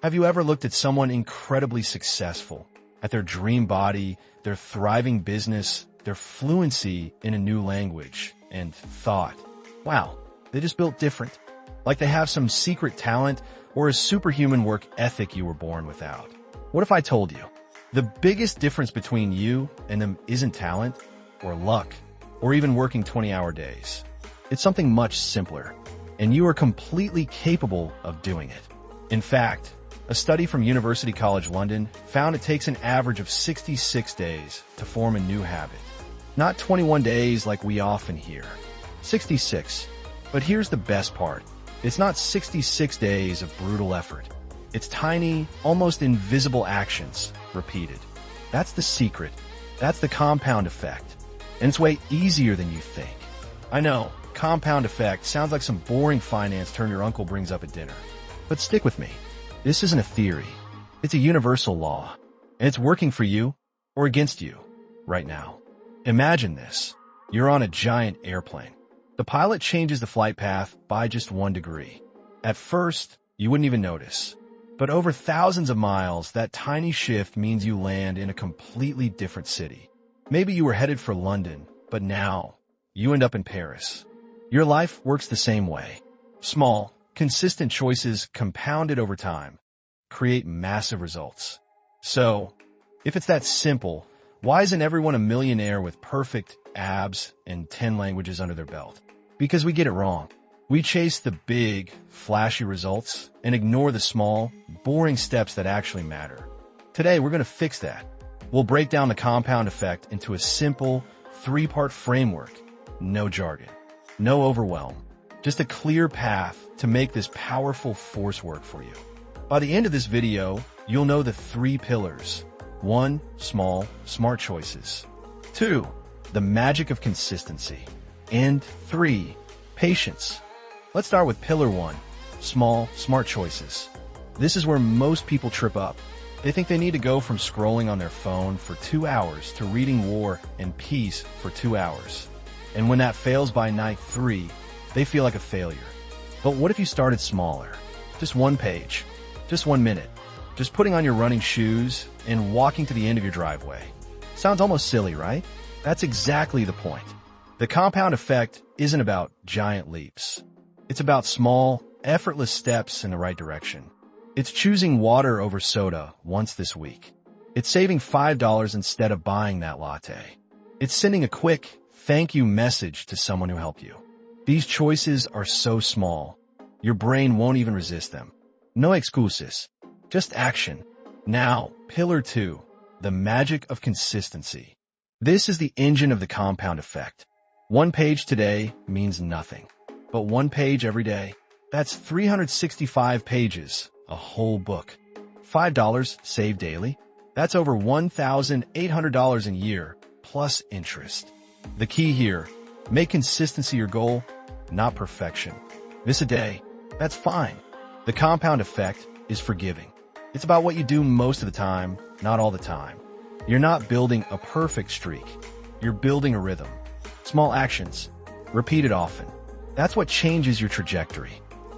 Have you ever looked at someone incredibly successful, at their dream body, their thriving business, their fluency in a new language, and thought, wow, they just built different, like they have some secret talent or a superhuman work ethic you were born without? What if I told you the biggest difference between you and them isn't talent or luck or even working 20-hour days? It's something much simpler, and you are completely capable of doing it. In fact, a study from University College London found it takes an average of 66 days to form a new habit. Not 21 days like we often hear. 66. But here's the best part. It's not 66 days of brutal effort. It's tiny, almost invisible actions repeated. That's the secret. That's the compound effect. And it's way easier than you think. I know, compound effect sounds like some boring finance term your uncle brings up at dinner. But stick with me. This isn't a theory. It's a universal law. And it's working for you or against you right now. Imagine this. You're on a giant airplane. The pilot changes the flight path by just 1 degree. At first, you wouldn't even notice. But over thousands of miles, that tiny shift means you land in a completely different city. Maybe you were headed for London, but now you end up in Paris. Your life works the same way. Small, consistent choices compounded over time create massive results. So, if it's that simple, why isn't everyone a millionaire with perfect abs and 10 languages under their belt? Because we get it wrong. We chase the big, flashy results and ignore the small, boring steps that actually matter. Today, we're going to fix that. We'll break down the compound effect into a simple, 3-part framework. No jargon, no overwhelm, just a clear path to make this powerful force work for you. By the end of this video, you'll know the 3 pillars. 1. Small, smart choices. 2. The magic of consistency. And 3. Patience. Let's start with pillar 1. Small, smart choices. This is where most people trip up. They think they need to go from scrolling on their phone for 2 hours to reading War and Peace for 2 hours. And when that fails by night 3, they feel like a failure. But what if you started smaller? Just 1 page. Just 1 minute. Just putting on your running shoes and walking to the end of your driveway. Sounds almost silly, right? That's exactly the point. The compound effect isn't about giant leaps. It's about small, effortless steps in the right direction. It's choosing water over soda once this week. It's saving $5 instead of buying that latte. It's sending a quick thank you message to someone who helped you. These choices are so small, your brain won't even resist them. No excuses, just action. Now, pillar 2, the magic of consistency. This is the engine of the compound effect. 1 page today means nothing, but 1 page every day, that's 365 pages, a whole book. $5 saved daily, that's over $1,800 a year, plus interest. The key here, make consistency your goal, not perfection. Miss a day, that's fine. The compound effect is forgiving. It's about what you do most of the time, not all the time. You're not building a perfect streak. You're building a rhythm. Small actions, repeated often. That's what changes your trajectory.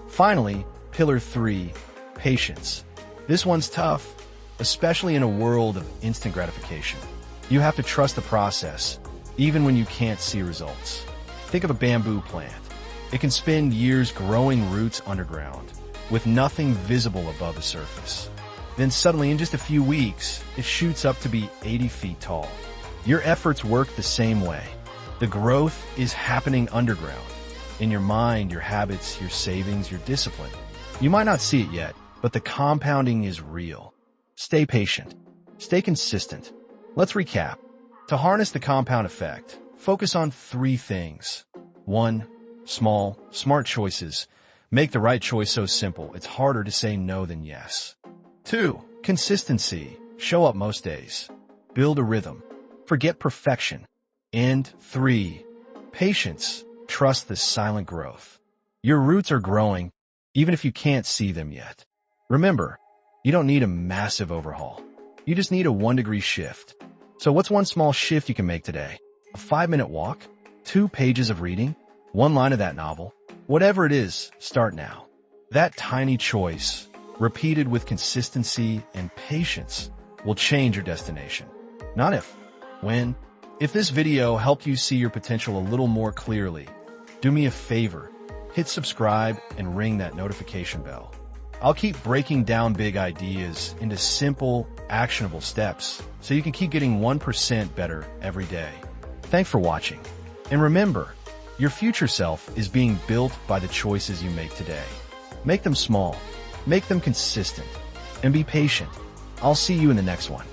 Finally, pillar 3, patience. This one's tough, especially in a world of instant gratification. You have to trust the process, even when you can't see results. Think of a bamboo plant. It can spend years growing roots underground, with nothing visible above the surface. Then suddenly, in just a few weeks, it shoots up to be 80 feet tall. Your efforts work the same way. The growth is happening underground. In your mind, your habits, your savings, your discipline. You might not see it yet, but the compounding is real. Stay patient. Stay consistent. Let's recap. To harness the compound effect, focus on 3 things. 1. Small, smart choices. Make the right choice so simple, it's harder to say no than yes. 2. Consistency. Show up most days. Build a rhythm. Forget perfection. And 3. Patience. Trust the silent growth. Your roots are growing, even if you can't see them yet. Remember, you don't need a massive overhaul. You just need a 1 degree shift. So what's one small shift you can make today? A 5-minute walk? 2 pages of reading? 1 line of that novel? Whatever it is, start now. That tiny choice repeated with consistency and patience, will change your destination. Not if, when. If this video helped you see your potential a little more clearly, do me a favor, hit subscribe and ring that notification bell. I'll keep breaking down big ideas into simple, actionable steps so you can keep getting 1% better every day. Thanks for watching. And remember, your future self is being built by the choices you make today. Make them small, make them consistent, and be patient. I'll see you in the next one.